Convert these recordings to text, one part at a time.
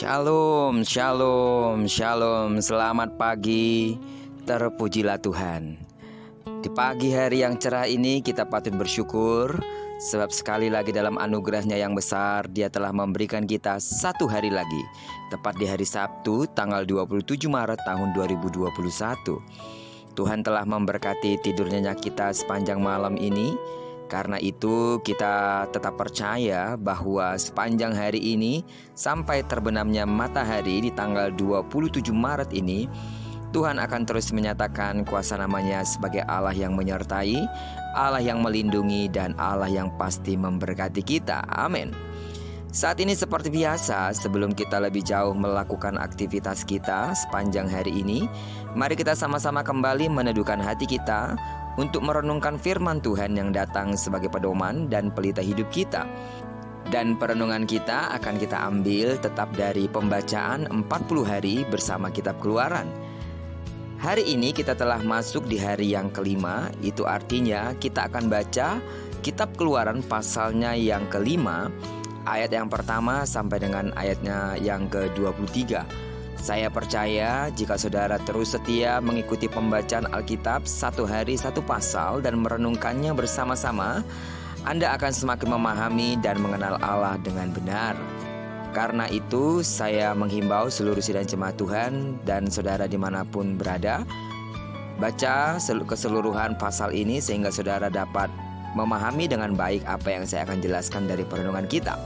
Shalom, shalom, shalom. Selamat pagi. Terpujilah Tuhan. Di pagi hari yang cerah ini kita patut bersyukur, sebab sekali lagi dalam anugerahnya yang besar Dia telah memberikan kita satu hari lagi, tepat di hari Sabtu tanggal 27 Maret tahun 2021. Tuhan telah memberkati tidur nyenyak kita sepanjang malam ini. Karena itu kita tetap percaya bahwa sepanjang hari ini sampai terbenamnya matahari di tanggal 27 Maret ini, Tuhan akan terus menyatakan kuasa namanya sebagai Allah yang menyertai, Allah yang melindungi, dan Allah yang pasti memberkati kita. Amin. Saat ini seperti biasa, sebelum kita lebih jauh melakukan aktivitas kita sepanjang hari ini, mari kita sama-sama kembali meneduhkan hati kita untuk merenungkan firman Tuhan yang datang sebagai pedoman dan pelita hidup kita. Dan perenungan kita akan kita ambil tetap dari pembacaan 40 hari bersama kitab Keluaran. Hari ini kita telah masuk di hari yang kelima, itu artinya kita akan baca kitab Keluaran pasalnya yang kelima, ayat yang pertama sampai dengan ayatnya yang ke-23. Saya percaya jika saudara terus setia mengikuti pembacaan Alkitab satu hari satu pasal dan merenungkannya bersama-sama, Anda akan semakin memahami dan mengenal Allah dengan benar. Karena itu saya menghimbau seluruh sidang jemaat Tuhan dan saudara dimanapun berada, baca keseluruhan pasal ini sehingga saudara dapat memahami dengan baik apa yang saya akan jelaskan dari perenungan kita.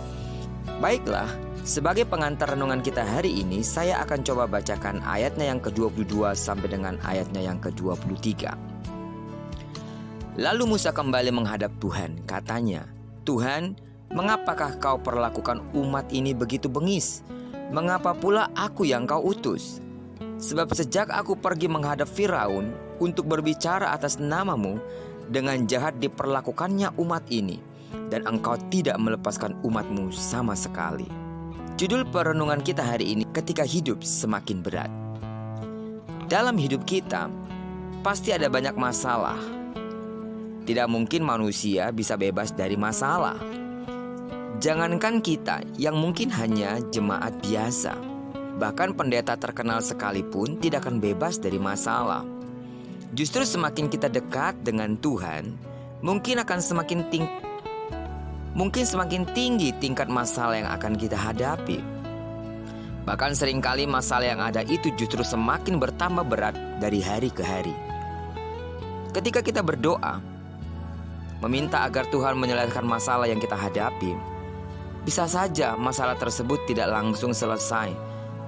Baiklah, sebagai pengantar renungan kita hari ini, saya akan coba bacakan ayatnya yang ke-22 sampai dengan ayatnya yang ke-23. Lalu Musa kembali menghadap Tuhan, katanya, "Tuhan, mengapakah kau perlakukan umat ini begitu bengis? Mengapa pula aku yang kau utus? Sebab sejak aku pergi menghadap Firaun untuk berbicara atas namamu, dengan jahat diperlakukannya umat ini, dan engkau tidak melepaskan umatmu sama sekali." Judul perenungan kita hari ini, ketika hidup semakin berat. Dalam hidup kita, pasti ada banyak masalah. Tidak mungkin manusia bisa bebas dari masalah. Jangankan kita yang mungkin hanya jemaat biasa, bahkan pendeta terkenal sekalipun tidak akan bebas dari masalah. Justru semakin kita dekat dengan Tuhan, mungkin semakin tinggi tingkat masalah yang akan kita hadapi. Bahkan seringkali masalah yang ada itu justru semakin bertambah berat dari hari ke hari. Ketika kita berdoa, meminta agar Tuhan menyelesaikan masalah yang kita hadapi, bisa saja masalah tersebut tidak langsung selesai,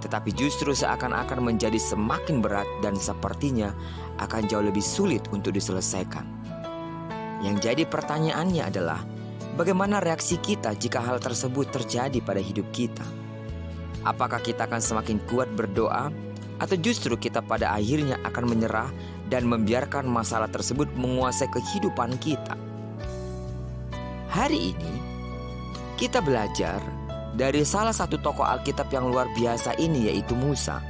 tetapi justru seakan-akan menjadi semakin berat dan sepertinya akan jauh lebih sulit untuk diselesaikan. Yang jadi pertanyaannya adalah, bagaimana reaksi kita jika hal tersebut terjadi pada hidup kita? Apakah kita akan semakin kuat berdoa, atau justru kita pada akhirnya akan menyerah dan membiarkan masalah tersebut menguasai kehidupan kita? Hari ini, kita belajar dari salah satu tokoh Alkitab yang luar biasa ini, yaitu Musa.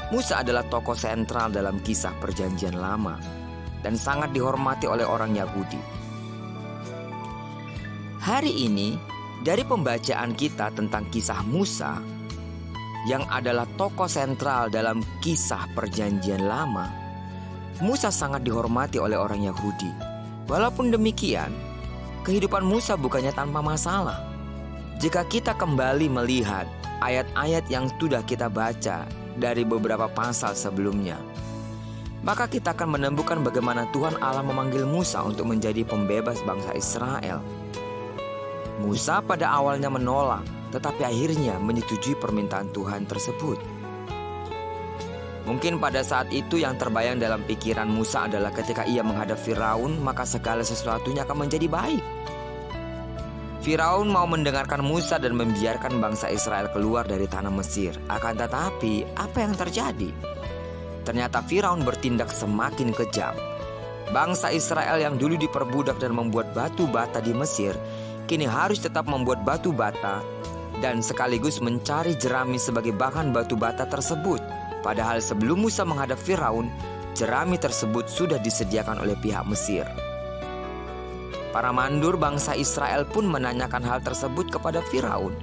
Musa adalah tokoh sentral dalam kisah Perjanjian Lama dan sangat dihormati oleh orang Yahudi. Hari ini, dari pembacaan kita tentang kisah Musa, yang adalah tokoh sentral dalam kisah Perjanjian Lama, Musa sangat dihormati oleh orang Yahudi. Walaupun demikian, kehidupan Musa bukannya tanpa masalah. Jika kita kembali melihat ayat-ayat yang sudah kita baca dari beberapa pasal sebelumnya, maka kita akan menemukan bagaimana Tuhan Allah memanggil Musa untuk menjadi pembebas bangsa Israel. Musa pada awalnya menolak, tetapi akhirnya menyetujui permintaan Tuhan tersebut. Mungkin pada saat itu yang terbayang dalam pikiran Musa adalah ketika ia menghadap Firaun, maka segala sesuatunya akan menjadi baik. Firaun mau mendengarkan Musa dan membiarkan bangsa Israel keluar dari tanah Mesir. Akan tetapi, apa yang terjadi? Ternyata Firaun bertindak semakin kejam. Bangsa Israel yang dulu diperbudak dan membuat batu bata di Mesir, kini harus tetap membuat batu bata dan sekaligus mencari jerami sebagai bahan batu bata tersebut. Padahal sebelum Musa menghadap Firaun, jerami tersebut sudah disediakan oleh pihak Mesir. Para mandur bangsa Israel pun menanyakan hal tersebut kepada Firaun.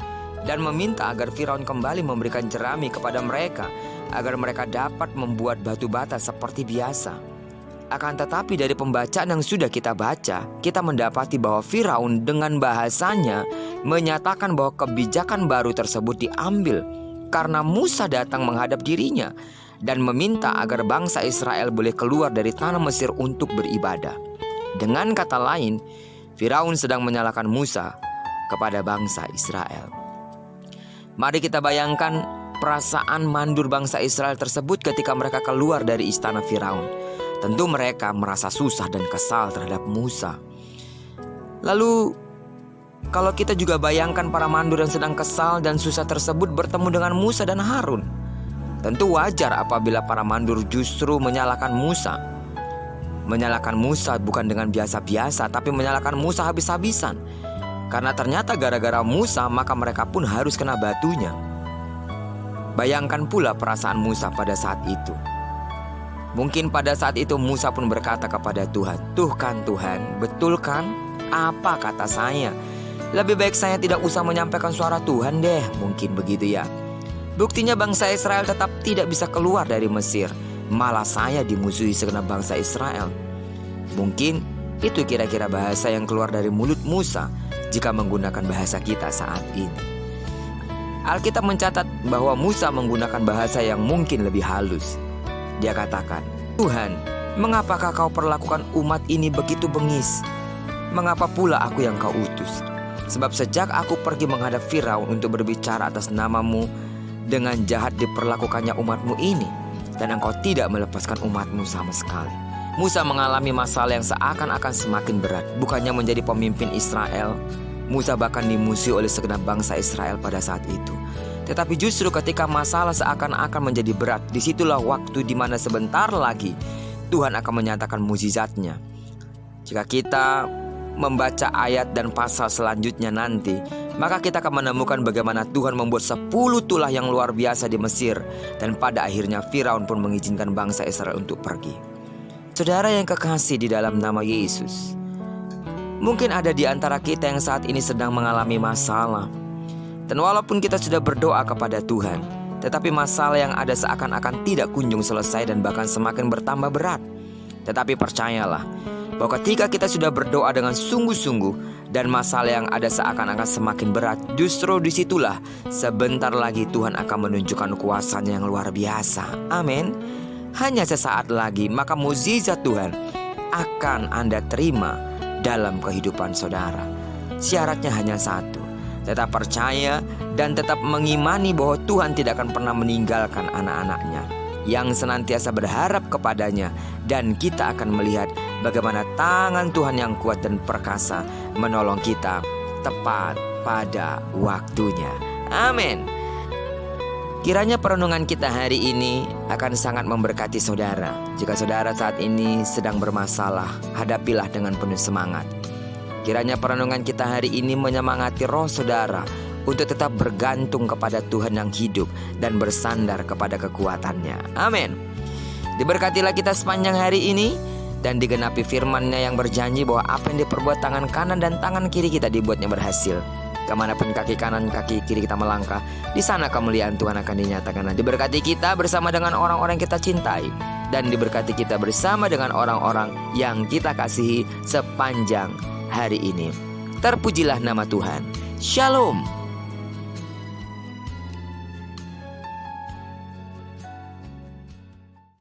dan meminta agar Firaun kembali memberikan jerami kepada mereka agar mereka dapat membuat batu bata seperti biasa. Akan tetapi dari pembacaan yang sudah kita baca, kita mendapati bahwa Firaun dengan bahasanya menyatakan bahwa kebijakan baru tersebut diambil karena Musa datang menghadap dirinya dan meminta agar bangsa Israel boleh keluar dari tanah Mesir untuk beribadah. Dengan kata lain, Firaun sedang menyalahkan Musa kepada bangsa Israel. Mari kita bayangkan perasaan mandur bangsa Israel tersebut ketika mereka keluar dari istana Firaun. Tentu mereka merasa susah dan kesal terhadap Musa. Lalu kalau kita juga bayangkan para mandur yang sedang kesal dan susah tersebut bertemu dengan Musa dan Harun, tentu wajar apabila para mandur justru menyalahkan Musa. Menyalahkan Musa bukan dengan biasa-biasa, tapi menyalahkan Musa habis-habisan. Karena ternyata gara-gara Musa maka mereka pun harus kena batunya. Bayangkan pula perasaan Musa pada saat itu. Mungkin pada saat itu Musa pun berkata kepada Tuhan, "Tuh kan Tuhan, betul kan? Apa kata saya? Lebih baik saya tidak usah menyampaikan suara Tuhan deh." Mungkin begitu ya. Buktinya bangsa Israel tetap tidak bisa keluar dari Mesir. Malah saya dimusuhi segenap bangsa Israel. Mungkin itu kira-kira bahasa yang keluar dari mulut Musa jika menggunakan bahasa kita saat ini. Alkitab mencatat bahwa Musa menggunakan bahasa yang mungkin lebih halus. Dia katakan, "Tuhan, mengapakah kau perlakukan umat ini begitu bengis? Mengapa pula aku yang kau utus? Sebab sejak aku pergi menghadap Firaun untuk berbicara atas namamu, dengan jahat diperlakukannya umatmu ini, dan engkau tidak melepaskan umatmu sama sekali." Musa mengalami masalah yang seakan-akan semakin berat. Bukannya menjadi pemimpin Israel, Musa bahkan dimusuhi oleh segenap bangsa Israel pada saat itu. Tetapi justru ketika masalah seakan-akan menjadi berat, disitulah waktu di mana sebentar lagi Tuhan akan menyatakan mukjizatnya. Jika kita membaca ayat dan pasal selanjutnya nanti, maka kita akan menemukan bagaimana Tuhan membuat 10 tulah yang luar biasa di Mesir, dan pada akhirnya Firaun pun mengizinkan bangsa Israel untuk pergi. Saudara yang kekasih di dalam nama Yesus, mungkin ada di antara kita yang saat ini sedang mengalami masalah. Dan walaupun kita sudah berdoa kepada Tuhan, tetapi masalah yang ada seakan-akan tidak kunjung selesai dan bahkan semakin bertambah berat. Tetapi percayalah bahwa ketika kita sudah berdoa dengan sungguh-sungguh dan masalah yang ada seakan-akan semakin berat, justru disitulah sebentar lagi Tuhan akan menunjukkan kuasa-Nya yang luar biasa. Amin. Hanya sesaat lagi maka mukjizat Tuhan akan Anda terima dalam kehidupan saudara. Syaratnya hanya satu: tetap percaya dan tetap mengimani bahwa Tuhan tidak akan pernah meninggalkan anak-anaknya yang senantiasa berharap kepadanya. Dan kita akan melihat bagaimana tangan Tuhan yang kuat dan perkasa menolong kita tepat pada waktunya. Amin. Kiranya perenungan kita hari ini akan sangat memberkati saudara. Jika saudara saat ini sedang bermasalah, hadapilah dengan penuh semangat. Kiranya perenungan kita hari ini menyemangati roh saudara untuk tetap bergantung kepada Tuhan yang hidup dan bersandar kepada kekuatan-Nya. Amin. Diberkatilah kita sepanjang hari ini dan digenapi firman-Nya yang berjanji bahwa apa yang diperbuat tangan kanan dan tangan kiri kita dibuatnya berhasil. Kemanapun kaki kanan kaki kiri kita melangkah, di sana kemuliaan Tuhan akan dinyatakan. Dan diberkati kita bersama dengan orang-orang yang kita cintai, dan diberkati kita bersama dengan orang-orang yang kita kasihi sepanjang hari ini. Terpujilah nama Tuhan. Shalom.